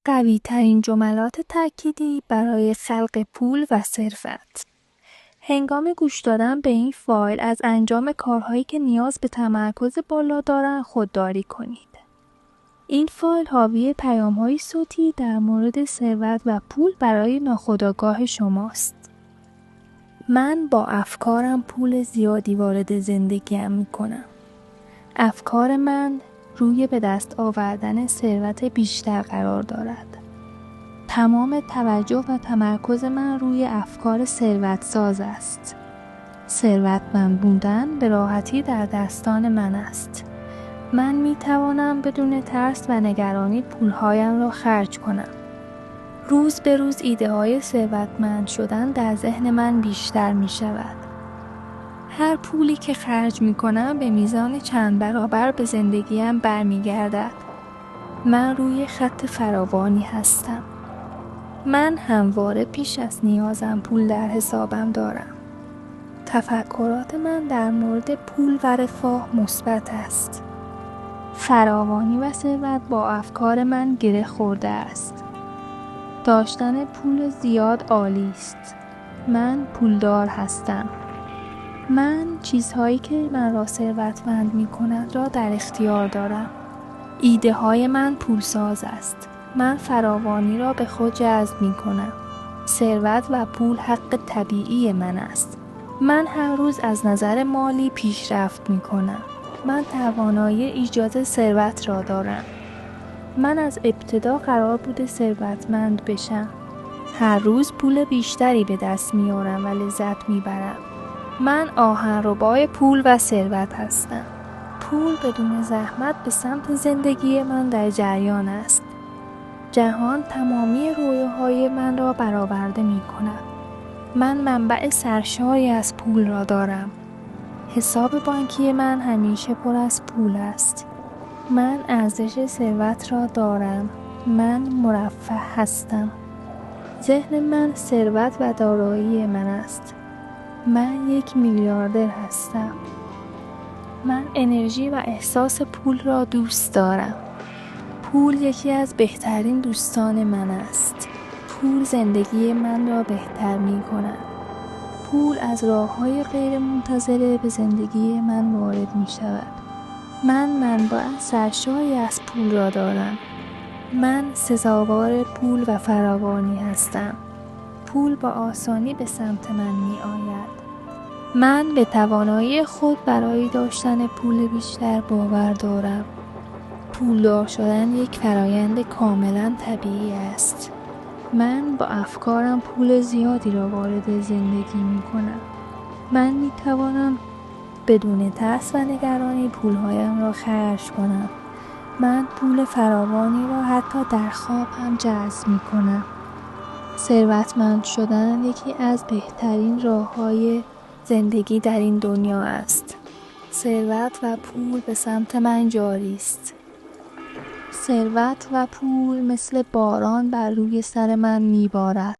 قوی ترین جملات تأکیدی برای خلق پول و ثروت. هنگام گوش دادن به این فایل از انجام کارهایی که نیاز به تمرکز بالا دارند خودداری کنید. این فایل حاوی پیام‌های صوتی در مورد ثروت و پول برای ناخودآگاه شماست. من با افکارم پول زیادی وارد زندگیم می‌کنم. افکار من روی به دست آوردن ثروت بیشتر قرار دارد. تمام توجه و تمرکز من روی افکار ثروت ساز است. ثروتمند بودن به راحتی در دستان من است. من می توانم بدون ترس و نگرانی پولهایم را خرج کنم. روز به روز ایده های ثروتمند شدن در ذهن من بیشتر می شود. هر پولی که خرج می کنم به میزان چند برابر به زندگیم برمی گردد. من روی خط فراوانی هستم. من همواره پیش از نیازم پول در حسابم دارم. تفکرات من در مورد پول و رفاه مثبت است. فراوانی و ثروت با افکار من گره خورده است. داشتن پول زیاد عالی است. من پولدار هستم. من چیزهایی که من را ثروتمند می کند را در اختیار دارم. ایده های من پولساز است. من فراوانی را به خود جذب می کنم. ثروت و پول حق طبیعی من است. من هر روز از نظر مالی پیشرفت می کنم. من توانایی ایجاد ثروت را دارم. من از ابتدا قرار بوده ثروتمند بشم. هر روز پول بیشتری به دست میارم و لذت میبرم. من آهنربای پول و ثروت هستم. پول بدون زحمت به سمت زندگی من در جریان است. جهان تمامی رویاهای من را برآورده می کند. من منبع سرشاری از پول را دارم. حساب بانکی من همیشه پر از پول است. من ارزش ثروت را دارم. من مرفه هستم. ذهن من ثروت و دارایی من است. من 1 میلیاردر هستم. من انرژی و احساس پول را دوست دارم. پول یکی از بهترین دوستان من است. پول زندگی من را بهتر می کند. پول از راه‌های غیر منتظره به زندگی من وارد می شود. من منبع سرشاری از پول را دارم. من سزاوار پول و فراوانی هستم. پول با آسانی به سمت من می آید. من به توانایی خود برای داشتن پول بیشتر باور دارم. پولدار شدن یک فرایند کاملا طبیعی است. من با افکارم پول زیادی را وارد زندگی می کنم. من می توانم بدون ترس و نگرانی پولهایم را خرج کنم. من پول فراوانی را حتی در خواب هم جذب می کنم. ثروتمند شدن یکی از بهترین راه‌های زندگی در این دنیا است. ثروت و پول به سمت من جاری است. ثروت و پول مثل باران بر روی سر من میبارد.